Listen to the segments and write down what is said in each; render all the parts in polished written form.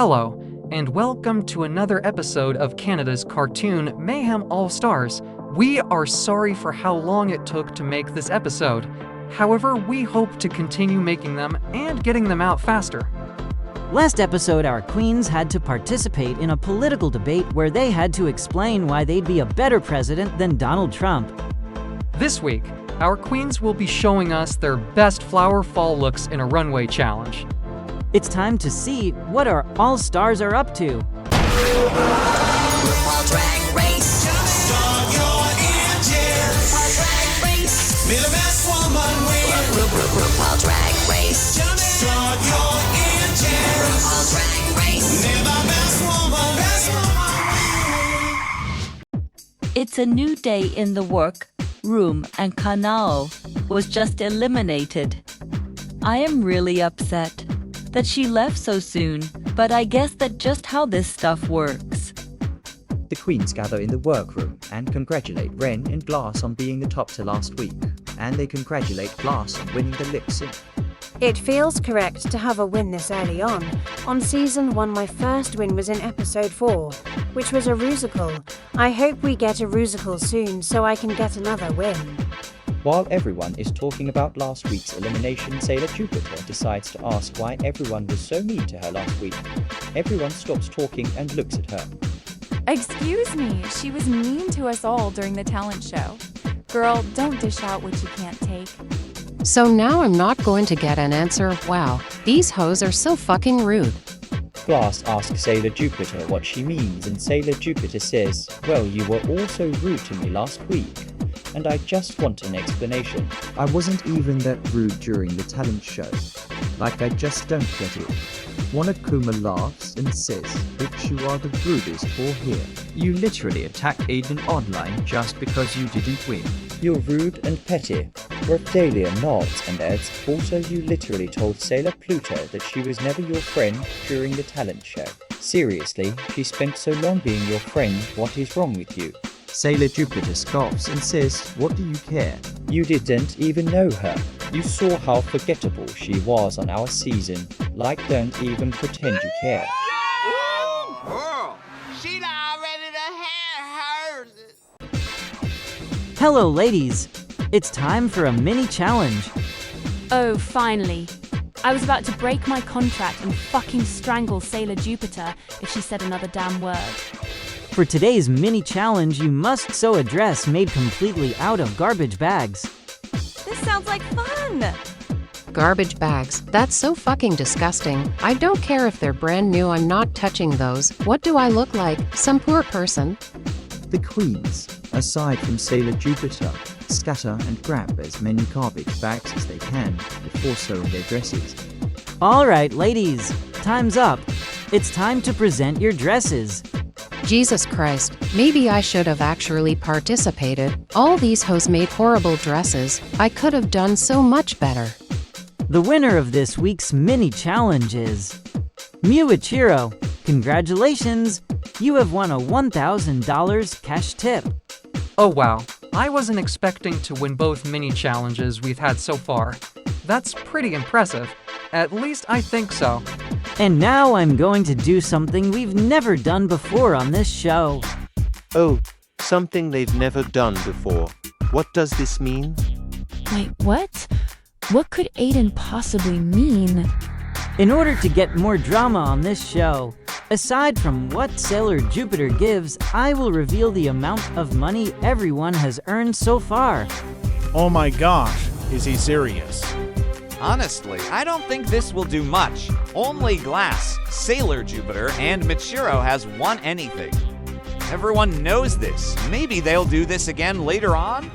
Hello, and welcome to another episode of Canada's cartoon Mayhem All-Stars. We are sorry for how long it took to make this episode. However, we hope to continue making them and getting them out faster. Last episode, our queens had to participate in a political debate where they had to explain why they'd be a better president than Donald Trump. This week, our queens will be showing us their best flower fall looks in a runway challenge. It's time to see what our all-stars are up to. RuPaul Drag Race. Start your engines. RuPaul Drag Race. Be the best woman win. RuPaul Drag Race. Start your engines. RuPaul Drag Race. Be the best woman. It's a new day in the workroom and Kanao was just eliminated. I am really upset that she left so soon, but I guess that's just how this stuff works. The queens gather in the workroom and congratulate Ren and Glass on being the top to last week, and they congratulate Glass on winning the lip sync. It feels correct to have a win this early on. On season 1, my first win was in episode 4, which was a rusical. I hope we get a rusical soon so I can get another win. While everyone is talking about last week's elimination, Sailor Jupiter decides to ask why everyone was so mean to her last week. Everyone stops talking and looks at her. Excuse me, she was mean to us all during the talent show. Girl, don't dish out what you can't take. So now I'm not going to get an answer. Wow, these hoes are so fucking rude. Glass asks Sailor Jupiter what she means, and Sailor Jupiter says, well, you were all so rude to me last week, and I just want an explanation. I wasn't even that rude during the talent show. Like, I just don't get it. Wanakuma laughs and says that you are the rudest whore here. You literally attacked Aiden online just because you didn't win. You're rude and petty. Reptalia nods and adds, also you literally told Sailor Pluto that she was never your friend during the talent show. Seriously, she spent so long being your friend, what is wrong with you? Sailor Jupiter scoffs and says, what do you care? You didn't even know her. You saw how forgettable she was on our season. Like, don't even pretend you care. Girl, she already had hers. Hello, ladies. It's time for a mini challenge. Oh, finally. I was about to break my contract and fucking strangle Sailor Jupiter if she said another damn word. For today's mini challenge, you must sew a dress made completely out of garbage bags. This sounds like fun! Garbage bags, that's so fucking disgusting. I don't care if they're brand new, I'm not touching those. What do I look like? Some poor person? The queens, aside from Sailor Jupiter, scatter and grab as many garbage bags as they can before sewing their dresses. All right, ladies, time's up. It's time to present your dresses. Jesus Christ, maybe I should have actually participated. All these hoes made horrible dresses. I could have done so much better. The winner of this week's mini challenge is Miuichiro. Congratulations! You have won a $1,000 cash tip. Oh wow, I wasn't expecting to win both mini challenges we've had so far. That's pretty impressive. At least I think so. And now I'm going to do something we've never done before on this show. Oh, something they've never done before. What does this mean? Wait, what? What could Aiden possibly mean? In order to get more drama on this show, aside from what Sailor Jupiter gives, I will reveal the amount of money everyone has earned so far. Oh my gosh, is he serious? Honestly, I don't think this will do much. Only Glass, Sailor Jupiter, and Michiro has won anything. Everyone knows this. Maybe they'll do this again later on?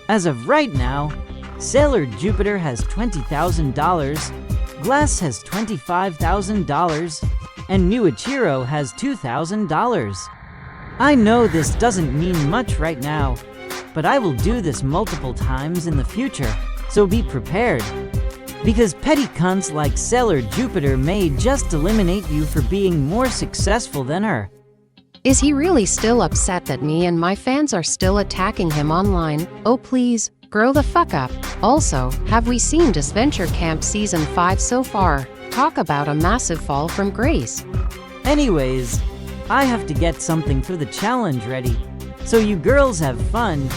As of right now, Sailor Jupiter has $20,000, Glass has $25,000, and Miuichiro has $2,000. I know this doesn't mean much right now, but I will do this multiple times in the future, so be prepared. Because petty cunts like Sailor Jupiter may just eliminate you for being more successful than her. Is he really still upset that me and my fans are still attacking him online? Oh please, grow the fuck up. Also, have we seen Disventure Camp Season 5 so far? Talk about a massive fall from grace. Anyways, I have to get something for the challenge ready. So you girls have fun.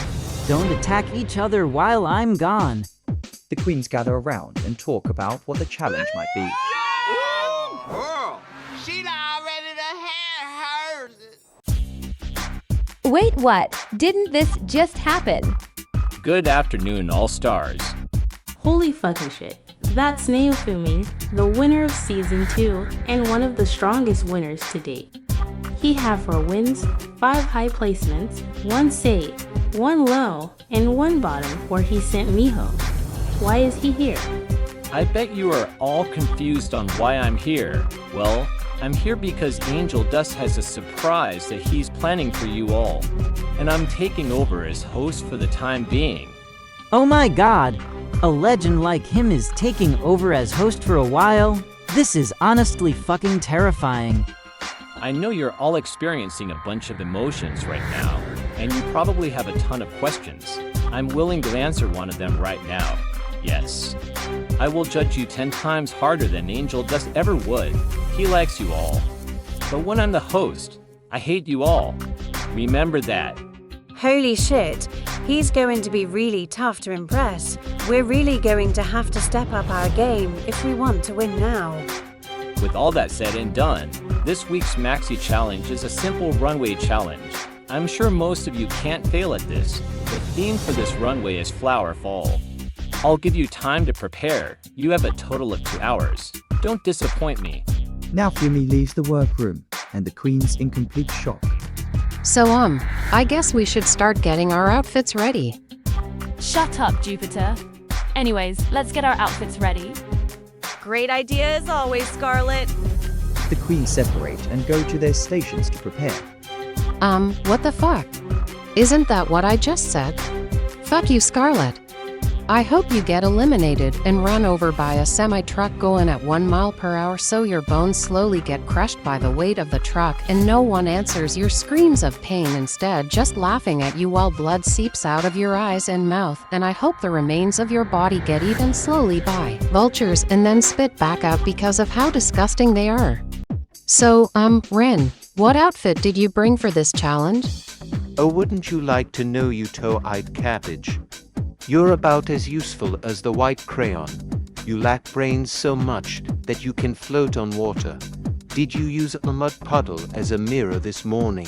Don't attack each other while I'm gone. The queens gather around and talk about what the challenge might be. She already had hers. Wait, what? Didn't this just happen? Good afternoon, All-Stars. Holy fucking shit. That's Naofumi, the winner of Season 2 and one of the strongest winners to date. He had 4 wins, 5 high placements, 1 save, 1 low, and 1 bottom where he sent me home. Why is he here? I bet you are all confused on why I'm here. Well, I'm here because Angel Dust has a surprise that he's planning for you all, and I'm taking over as host for the time being. Oh my god, a legend like him is taking over as host for a while? This is honestly fucking terrifying. I know you're all experiencing a bunch of emotions right now, and you probably have a ton of questions. I'm willing to answer one of them right now. Yes. I will judge you 10 times harder than Angel Dust ever would. He likes you all. But when I'm the host, I hate you all. Remember that. Holy shit, he's going to be really tough to impress. We're really going to have to step up our game if we want to win now. With all that said and done, this week's Maxi Challenge is a simple runway challenge. I'm sure most of you can't fail at this. The theme for this runway is Flower Fall. I'll give you time to prepare. You have a total of 2 hours. Don't disappoint me. Now Fumi leaves the workroom, and the queen's in complete shock. So I guess we should start getting our outfits ready. Shut up, Jupiter. Anyways, let's get our outfits ready. Great idea as always, Scarlet. The queens separate and go to their stations to prepare. What the fuck? Isn't that what I just said? Fuck you, Scarlet. I hope you get eliminated and run over by a semi-truck going at 1 mile per hour so your bones slowly get crushed by the weight of the truck and no one answers your screams of pain, instead just laughing at you while blood seeps out of your eyes and mouth, and I hope the remains of your body get eaten slowly by vultures and then spit back out because of how disgusting they are. So, Ren, what outfit did you bring for this challenge? Oh, wouldn't you like to know, you toe-eyed cabbage? You're about as useful as the white crayon. You lack brains so much that you can float on water. Did you use a mud puddle as a mirror this morning?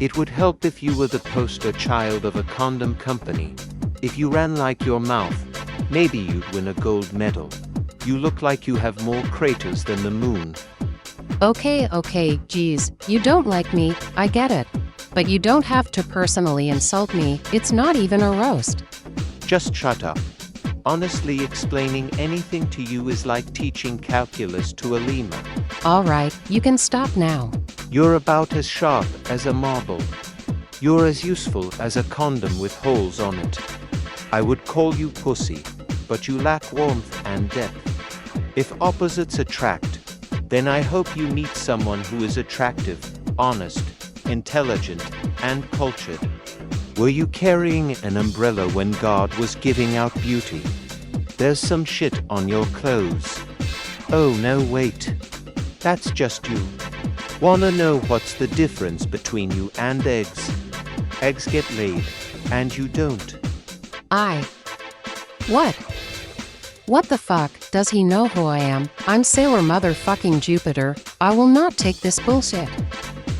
It would help if you were the poster child of a condom company. If you ran like your mouth, maybe you'd win a gold medal. You look like you have more craters than the moon. Okay, geez, you don't like me, I get it. But you don't have to personally insult me, it's not even a roast. Just shut up. Honestly, explaining anything to you is like teaching calculus to a lemur. Alright, you can stop now. You're about as sharp as a marble. You're as useful as a condom with holes on it. I would call you pussy, but you lack warmth and depth. If opposites attract, then I hope you meet someone who is attractive, honest, intelligent, and cultured. Were you carrying an umbrella when God was giving out beauty? There's some shit on your clothes. Oh no, wait. That's just you. Wanna know what's the difference between you and eggs? Eggs get laid, and you don't. What? What the fuck? Does he know who I am? I'm Sailor Motherfucking Jupiter. I will not take this bullshit.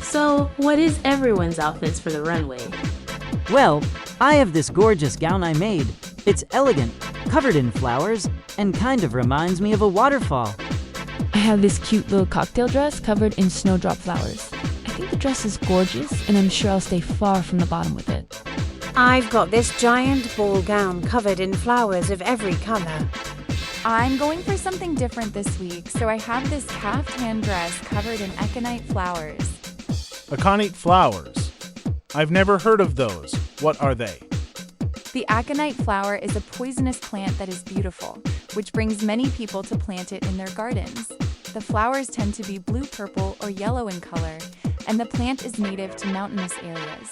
So, what is everyone's outfits for the runway? Well, I have this gorgeous gown I made. It's elegant, covered in flowers, and kind of reminds me of a waterfall. I have this cute little cocktail dress covered in snowdrop flowers. I think the dress is gorgeous, and I'm sure I'll stay far from the bottom with it. I've got this giant ball gown covered in flowers of every color. I'm going for something different this week, so I have this caftan dress covered in aconite flowers. Aconite flowers? I've never heard of those. What are they? The aconite flower is a poisonous plant that is beautiful, which brings many people to plant it in their gardens. The flowers tend to be blue, purple, or yellow in color, and the plant is native to mountainous areas.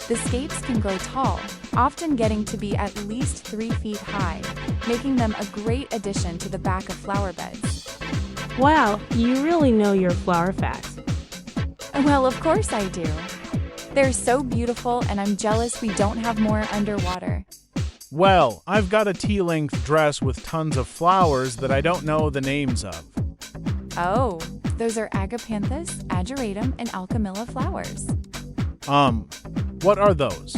The scapes can grow tall, often getting to be at least 3 feet high, making them a great addition to the back of flower beds. Wow, you really know your flower facts. Well, of course I do. They're so beautiful, and I'm jealous we don't have more underwater. Well, I've got a tea-length dress with tons of flowers that I don't know the names of. Oh, those are agapanthus, ageratum, and alchemilla flowers. What are those?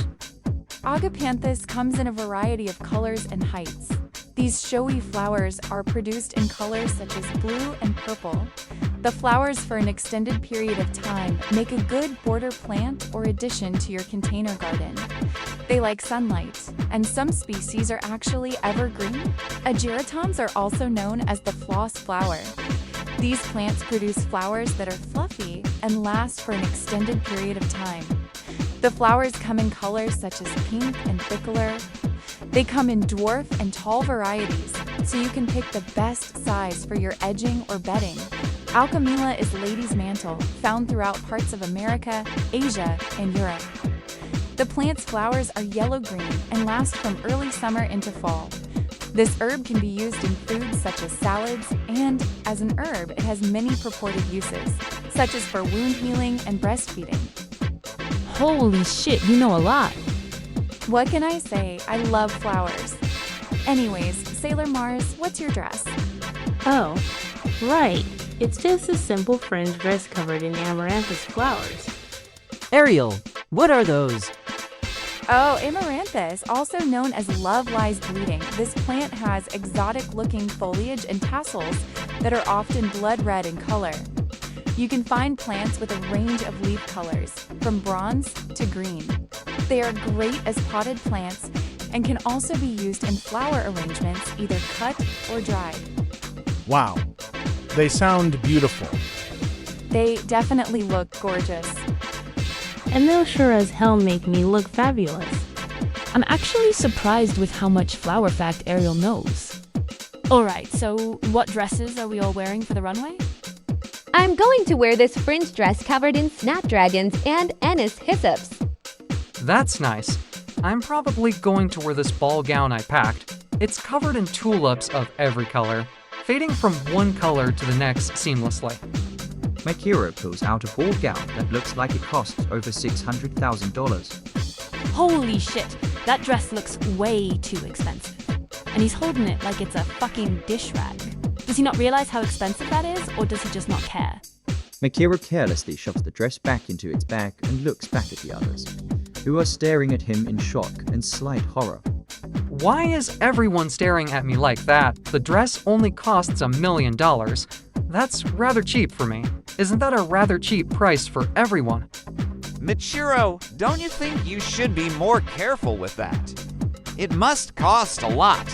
Agapanthus comes in a variety of colors and heights. These showy flowers are produced in colors such as blue and purple. The flowers for an extended period of time make a good border plant or addition to your container garden. They like sunlight, and some species are actually evergreen. Ageratons are also known as the floss flower. These plants produce flowers that are fluffy and last for an extended period of time. The flowers come in colors such as pink and bicolor. They come in dwarf and tall varieties, so you can pick the best size for your edging or bedding. Alchemilla is lady's mantle, found throughout parts of America, Asia, and Europe. The plant's flowers are yellow-green and last from early summer into fall. This herb can be used in foods such as salads, and as an herb, it has many purported uses, such as for wound healing and breastfeeding. Holy shit, you know a lot. What can I say? I love flowers. Anyways, Sailor Mars, what's your dress? Oh, right. It's just a simple fringe dress covered in amaranthus flowers. Ariel, what are those? Oh, amaranthus, also known as love lies bleeding. This plant has exotic-looking foliage and tassels that are often blood red in color. You can find plants with a range of leaf colors, from bronze to green. They are great as potted plants and can also be used in flower arrangements, either cut or dried. Wow, they sound beautiful. They definitely look gorgeous. And they'll sure as hell make me look fabulous. I'm actually surprised with how much flower fact Ariel knows. Alright, so what dresses are we all wearing for the runway? I'm going to wear this fringe dress covered in snapdragons and anise hyssops. That's nice. I'm probably going to wear this ball gown I packed. It's covered in tulips of every color, fading from one color to the next seamlessly. Makira pulls out a ball gown that looks like it costs over $600,000. Holy shit, that dress looks way too expensive. And he's holding it like it's a fucking dish rag. Does he not realize how expensive that is, or does he just not care? Makira carelessly shoves the dress back into its bag and looks back at the others, who are staring at him in shock and slight horror. Why is everyone staring at me like that? The dress only costs $1 million. That's rather cheap for me. Isn't that a rather cheap price for everyone? Michiro, don't you think you should be more careful with that? It must cost a lot.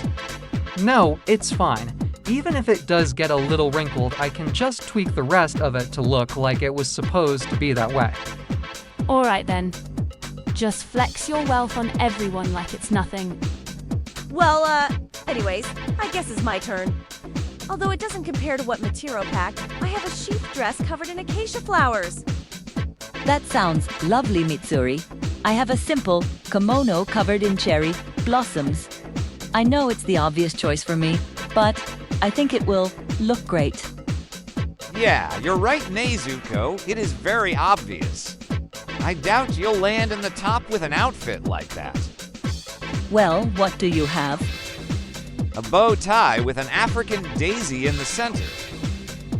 No, it's fine. Even if it does get a little wrinkled, I can just tweak the rest of it to look like it was supposed to be that way. Alright then. Just flex your wealth on everyone like it's nothing. Well, anyways, I guess it's my turn. Although it doesn't compare to what Michiro packed, I have a sheath dress covered in acacia flowers. That sounds lovely, Mitsuri. I have a simple kimono covered in cherry blossoms. I know it's the obvious choice for me, but I think it will look great. Yeah, you're right, Nezuko. It is very obvious. I doubt you'll land in the top with an outfit like that. Well, what do you have? A bow tie with an African daisy in the center.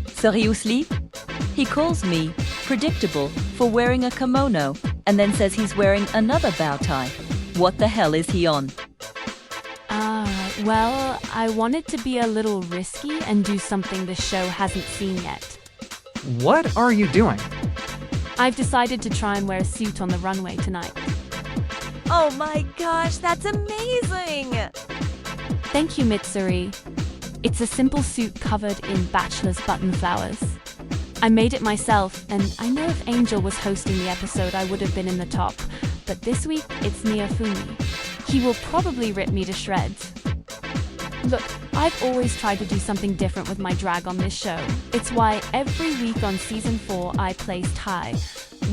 Seriously? He calls me predictable for wearing a kimono and then says he's wearing another bow tie. What the hell is he on? Well, I wanted to be a little risky and do something the show hasn't seen yet. What are you doing? I've decided to try and wear a suit on the runway tonight. Oh my gosh, that's amazing! Thank you, Mitsuri. It's a simple suit covered in bachelor's button flowers. I made it myself, and I know if Angel was hosting the episode, I would have been in the top. But this week, it's Miyafumi. He will probably rip me to shreds. Look, I've always tried to do something different with my drag on this show. It's why every week on season 4 I placed high.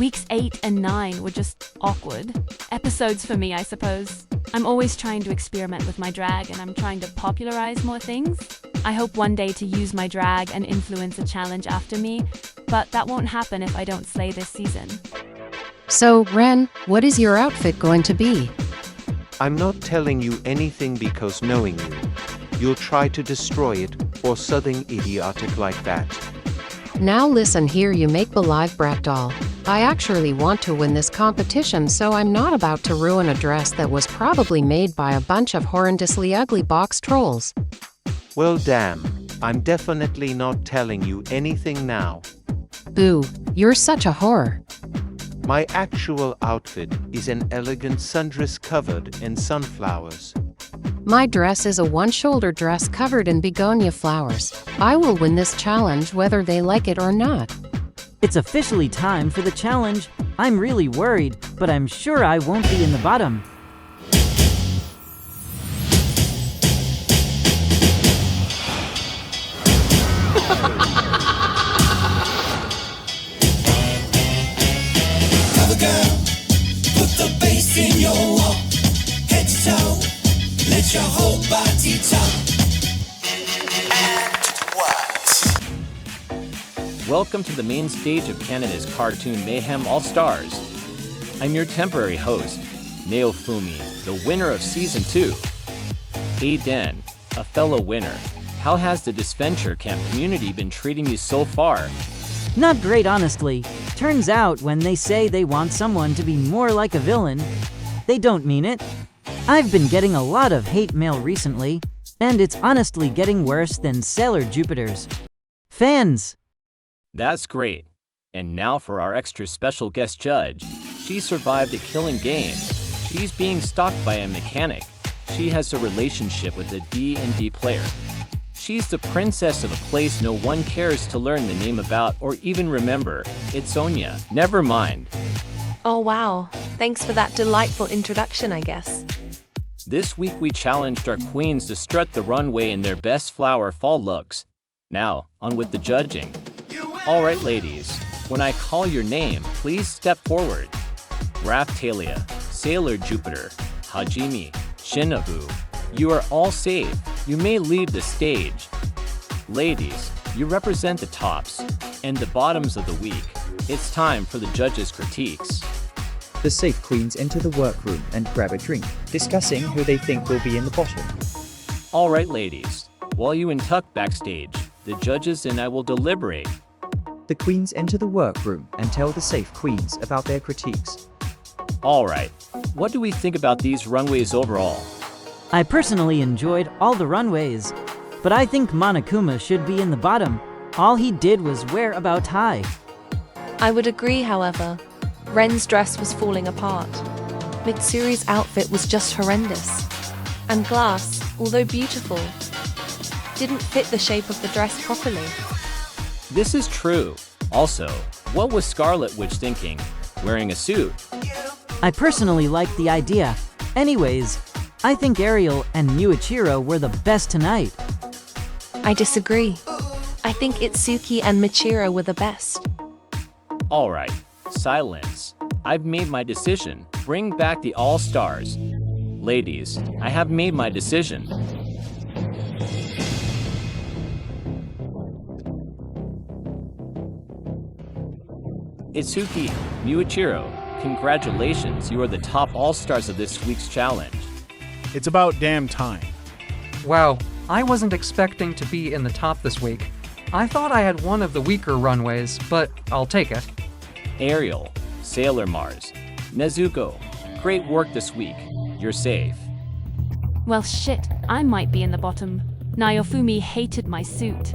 Weeks 8 and 9 were just awkward. Episodes for me, I suppose. I'm always trying to experiment with my drag, and I'm trying to popularize more things. I hope one day to use my drag and influence a challenge after me, but that won't happen if I don't slay this season. So, Ren, what is your outfit going to be? I'm not telling you anything because knowing you, you'll try to destroy it or something idiotic like that. Now listen here, you make-believe brat doll. I actually want to win this competition, so I'm not about to ruin a dress that was probably made by a bunch of horrendously ugly box trolls. Well, damn, I'm definitely not telling you anything now. Boo, you're such a whore. My actual outfit is an elegant sundress covered in sunflowers. My dress is a one-shoulder dress covered in begonia flowers. I will win this challenge whether they like it or not. It's officially time for the challenge. I'm really worried, but I'm sure I won't be in the bottom. Cover girl, put the bass in your walk, head to toe, let your whole body talk. Welcome to the main stage of Canada's cartoon Mayhem All-Stars. I'm your temporary host, Naofumi, the winner of Season 2. Hey Den, a fellow winner, how has the Disventure Camp community been treating you so far? Not great, honestly. Turns out when they say they want someone to be more like a villain, they don't mean it. I've been getting a lot of hate mail recently, and it's honestly getting worse than Sailor Jupiter's fans. That's great. And now for our extra special guest judge. She survived a killing game. She's being stalked by a mechanic. She has a relationship with a D&D player. She's the princess of a place no one cares to learn the name about or even remember. It's Sonia. Never mind. Oh wow, thanks for that delightful introduction, I guess. This week we challenged our queens to strut the runway in their best flower fall looks. Now, on with the judging. Alright ladies, when I call your name, please step forward. Raphtalia, Sailor Jupiter, Hajime, Shinobu, you are all safe. You may leave the stage. Ladies, you represent the tops and the bottoms of the week. It's time for the judges' critiques. The safe queens enter the workroom and grab a drink, discussing who they think will be in the bottom. Alright ladies, while you untuck backstage, the judges and I will deliberate. The queens enter the workroom and tell the safe queens about their critiques. Alright, what do we think about these runways overall? I personally enjoyed all the runways, but I think Monokuma should be in the bottom. All he did was wear a bow tie. I would agree, however. Ren's dress was falling apart. Mitsuri's outfit was just horrendous. And Glass, although beautiful, didn't fit the shape of the dress properly. This is true. Also, what was Scarlet Witch thinking? Wearing a suit? I personally liked the idea. Anyways, I think Ariel and Muichiro were the best tonight. I disagree. I think Itsuki and Michiro were the best. Alright, silence. I've made my decision. Bring back the All-Stars. Ladies, I have made my decision. Itsuki, Muichiro, congratulations, you are the top All-Stars of this week's challenge. It's about damn time. Wow, I wasn't expecting to be in the top this week. I thought I had one of the weaker runways, but I'll take it. Ariel, Sailor Mars, Nezuko, great work this week. You're safe. Well shit, I might be in the bottom. Naofumi hated my suit.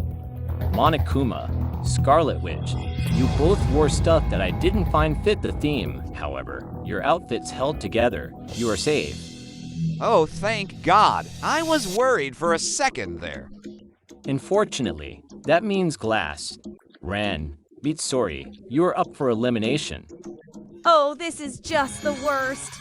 Monokuma, Scarlet Witch, you both wore stuff that I didn't find fit the theme. However, your outfits held together. You are safe. Oh, thank God. I was worried for a second there. Unfortunately, that means Glass. Ran, Mitsuri, you are up for elimination. Oh, this is just the worst.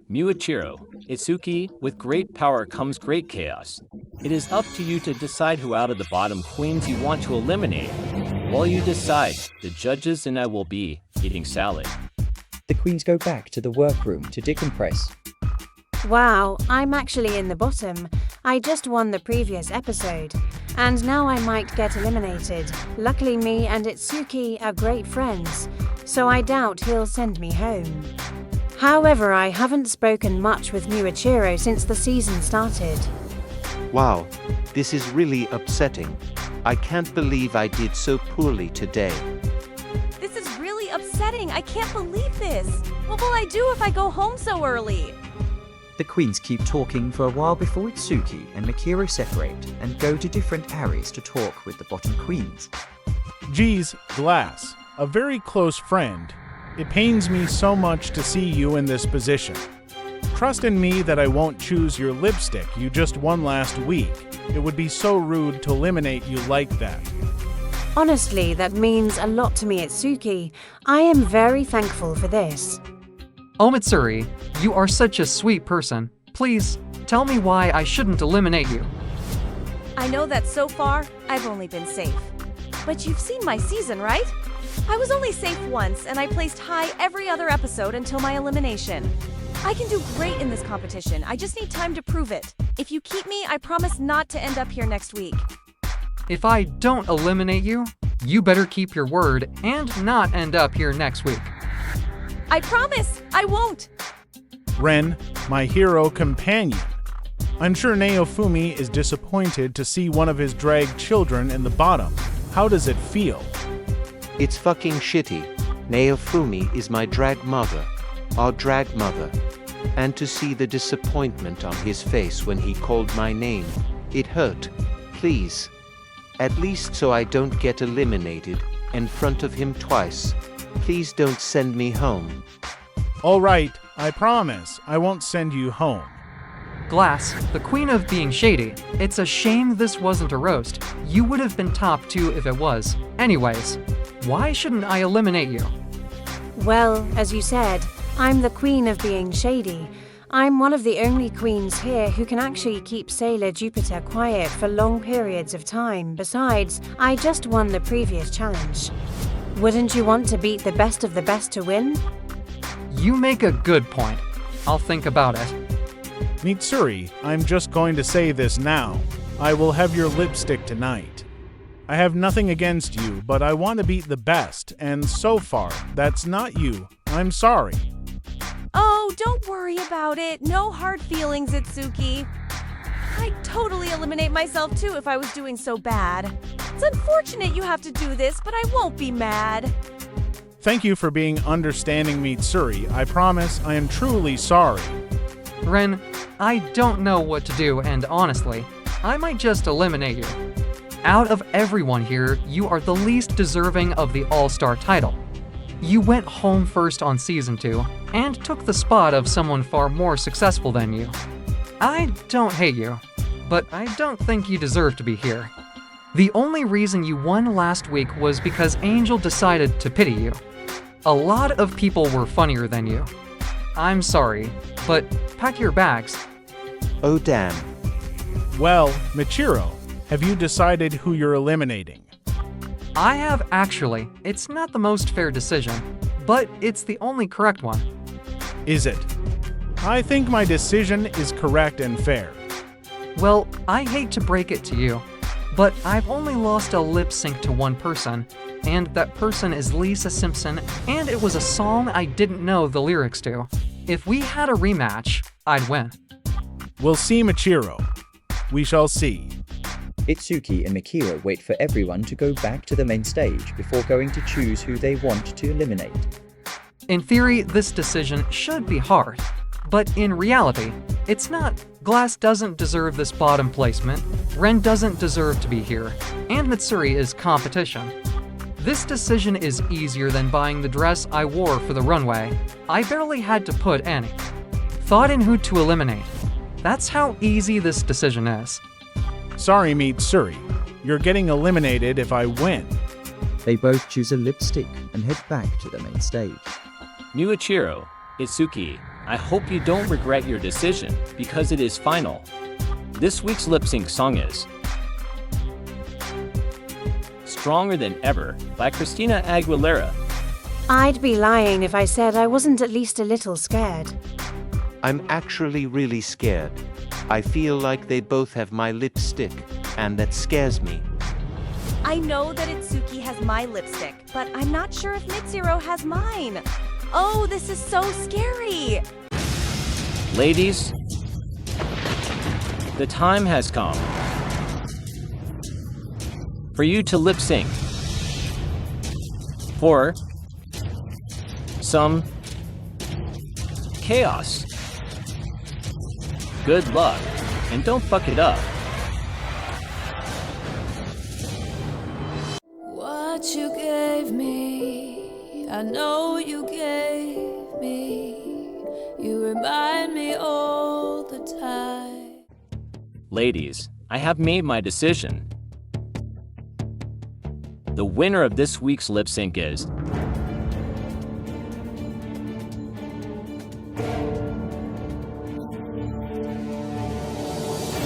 Muichiro, Itsuki, with great power comes great chaos. It is up to you to decide who out of the bottom queens you want to eliminate. While you decide, the judges and I will be eating salad. The queens go back to the workroom to decompress. Wow, I'm actually in the bottom. I just won the previous episode. and now I might get eliminated. Luckily, me and Itsuki are great friends, so I doubt he'll send me home. However, I haven't spoken much with Muichiro since the season started. Wow, this is really upsetting. I can't believe I did so poorly today. This is really upsetting. I can't believe this. What will I do if I go home so early? The queens keep talking for a while before Itsuki and Mikiro separate and go to different areas to talk with the bottom queens. Geez, Glass, a very close friend. It pains me so much to see you in this position. Trust in me that I won't choose your lipstick you just won last week. It would be so rude to eliminate you like that. Honestly, that means a lot to me, Itsuki. I am very thankful for this. Oh, Mitsuri, you are such a sweet person. Please, tell me why I shouldn't eliminate you. I know that so far, I've only been safe. But you've seen my season, right? I was only safe once, and I placed high every other episode until my elimination. I can do great in this competition. I just need time to prove it. If you keep me, I promise not to end up here next week. If I don't eliminate you, you better keep your word and not end up here next week. I promise, I won't. Ren, my hero companion. I'm sure Naofumi is disappointed to see one of his drag children in the bottom. How does it feel? It's fucking shitty. Naofumi is my drag mother, our drag mother. And to see the disappointment on his face when he called my name, it hurt. Please. At least so I don't get eliminated in front of him twice. Please don't send me home. All right, I promise I won't send you home. Glass, the queen of being shady. It's a shame this wasn't a roast. You would have been top 2 if it was. Anyways, why shouldn't I eliminate you? Well, as you said, I'm the queen of being shady. I'm one of the only queens here who can actually keep Sailor Jupiter quiet for long periods of time. Besides, I just won the previous challenge. Wouldn't you want to beat the best of the best to win? You make a good point. I'll think about it. Mitsuri, I'm just going to say this now. I will have your lipstick tonight. I have nothing against you, but I want to beat the best, and so far, that's not you. I'm sorry. Oh, don't worry about it. No hard feelings, Itsuki. I'd totally eliminate myself too if I was doing so bad. It's unfortunate you have to do this, but I won't be mad. Thank you for being understanding, Mitsuri. I promise I am truly sorry. Ren, I don't know what to do, and honestly, I might just eliminate you. Out of everyone here, you are the least deserving of the All-Star title. You went home first on Season 2, and took the spot of someone far more successful than you. I don't hate you, but I don't think you deserve to be here. The only reason you won last week was because Angel decided to pity you. A lot of people were funnier than you. I'm sorry, but pack your bags. Oh damn. Well, Michiro, have you decided who you're eliminating? I have actually. It's not the most fair decision, but it's the only correct one. Is it? I think my decision is correct and fair. Well, I hate to break it to you, but I've only lost a lip sync to one person, and that person is Lisa Simpson, and it was a song I didn't know the lyrics to. If we had a rematch, I'd win. We'll see, Michiro. We shall see. Itsuki and Mikiro wait for everyone to go back to the main stage before going to choose who they want to eliminate. In theory, this decision should be hard, but in reality, it's not. Glass doesn't deserve this bottom placement, Ren doesn't deserve to be here, and Mitsuri is competition. This decision is easier than buying the dress I wore for the runway. I barely had to put any thought in who to eliminate. That's how easy this decision is. Sorry, Mitsuri. You're getting eliminated if I win. They both choose a lipstick and head back to the main stage. Muichiro, Itsuki, I hope you don't regret your decision, because it is final. This week's lip sync song is Stronger Than Ever by Christina Aguilera. I'd be lying if I said I wasn't at least a little scared. I'm actually really scared. I feel like they both have my lipstick. and that scares me. I know that Itsuki has my lipstick, but I'm not sure if Mitsuru has mine. Oh, this is so scary. Ladies, the time has come for you to lip sync for some chaos. Good luck, and don't fuck it up. What you gave me, I know you gave me. You remind me all the time. Ladies, I have made my decision. The winner of this week's lip sync is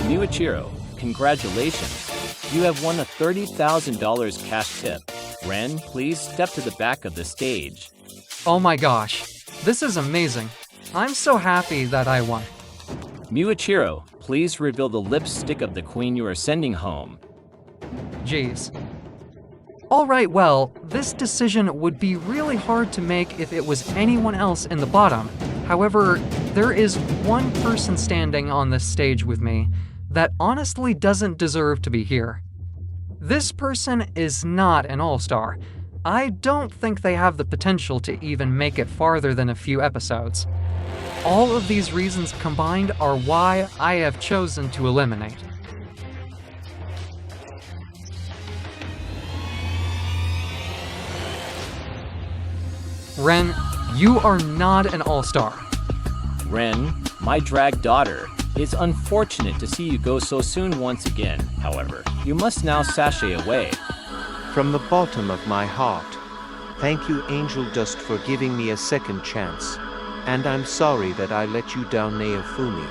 Miuichiro. Congratulations. You have won a $30,000 cash tip. Ren, please step to the back of the stage. Oh my gosh, this is amazing. I'm so happy that I won. Miuichiro, please reveal the lipstick of the queen you are sending home. Jeez. Alright, well, this decision would be really hard to make if it was anyone else in the bottom. However, there is one person standing on this stage with me that honestly doesn't deserve to be here. This person is not an all-star. I don't think they have the potential to even make it farther than a few episodes. All of these reasons combined are why I have chosen to eliminate. Ren, you are not an all-star. Ren, my drag daughter, it's unfortunate to see you go so soon once again. However, you must now sashay away. From the bottom of my heart, thank you, Angel Dust, for giving me a second chance. And I'm sorry that I let you down, Naofumi.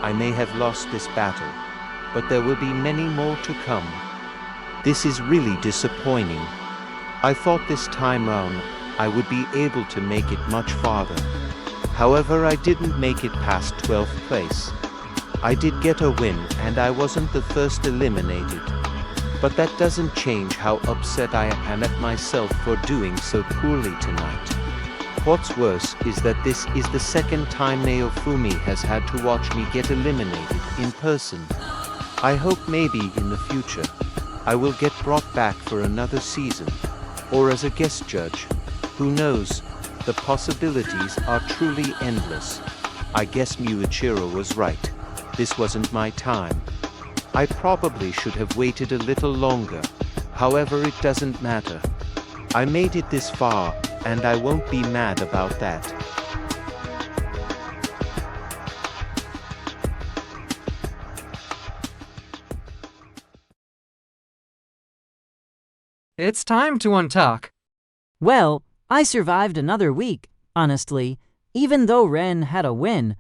I may have lost this battle, but there will be many more to come. This is really disappointing. I thought this time round I would be able to make it much farther. However, I didn't make it past 12th place. I did get a win and I wasn't the first eliminated. But that doesn't change how upset I am at myself for doing so poorly tonight. What's worse is that this is the second time Naofumi has had to watch me get eliminated in person. I hope maybe in the future I will get brought back for another season, or as a guest judge. Who knows? The possibilities are truly endless. I guess Miuichiro was right. This wasn't my time. I probably should have waited a little longer. However, it doesn't matter. I made it this far, and I won't be mad about that. It's time to untuck. Well, I survived another week. Honestly, even though Ren had a win,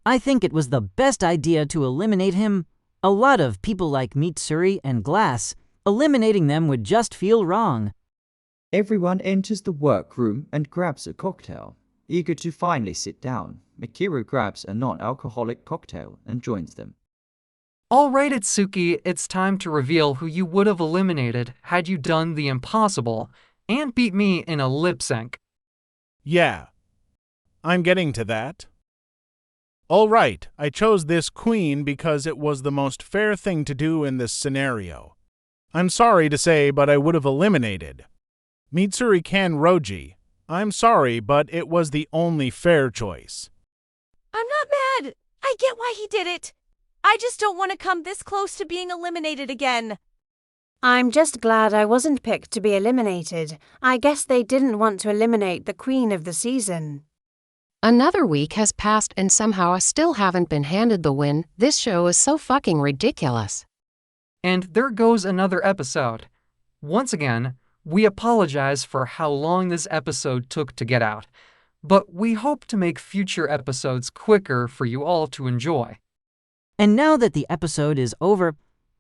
I think it was the best idea to eliminate him. A lot of people like Mitsuri and Glass. Eliminating them would just feel wrong. Everyone enters the workroom and grabs a cocktail. Eager to finally sit down, Mikiro grabs a non-alcoholic cocktail and joins them. Alright, Itsuki, it's time to reveal who you would have eliminated had you done the impossible and beat me in a lip sync. Yeah, I'm getting to that. All right, I chose this queen because it was the most fair thing to do in this scenario. I'm sorry to say, but I would have eliminated Mitsuri Kanroji. I'm sorry, but it was the only fair choice. I'm not mad. I get why he did it. I just don't want to come this close to being eliminated again. I'm just glad I wasn't picked to be eliminated. I guess they didn't want to eliminate the queen of the season. Another week has passed and somehow I still haven't been handed the win. This show is so fucking ridiculous. And there goes another episode. Once again, we apologize for how long this episode took to get out, but we hope to make future episodes quicker for you all to enjoy. And now that the episode is over,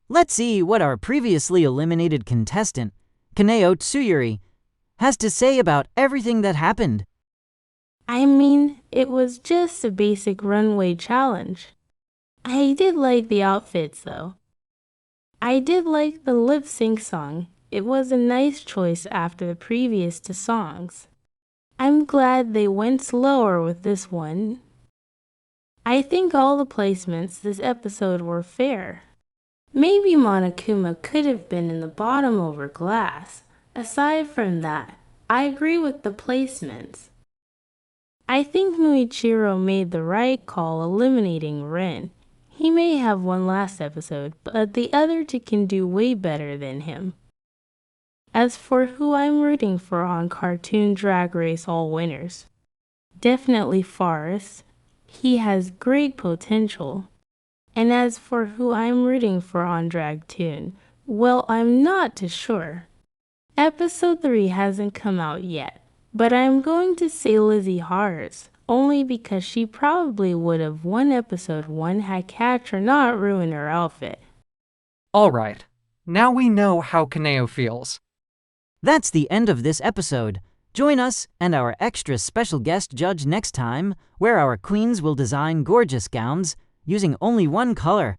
let's see what our previously eliminated contestant, Kaneo Tsuyuri, has to say about everything that happened. I mean, it was just a basic runway challenge. I did like the outfits though. I did like the lip sync song. It was a nice choice after the previous two songs. I'm glad they went slower with this one. I think all the placements this episode were fair. Maybe Monokuma could have been in the bottom over Glass. Aside from that, I agree with the placements. I think Muichiro made the right call eliminating Ren. He may have one last episode, but the other two can do way better than him. As for who I'm rooting for on Cartoon Drag Race All Winners, definitely Forrest. He has great potential. And as for who I'm rooting for on Dragtoon, well, I'm not too sure. Episode 3 hasn't come out yet, but I'm going to say Lizzie Hars, only because she probably would have won episode 1 had Catcher not ruined her outfit. Alright, now we know how Kaneo feels. That's the end of this episode. Join us and our extra special guest judge next time, where our queens will design gorgeous gowns using only one color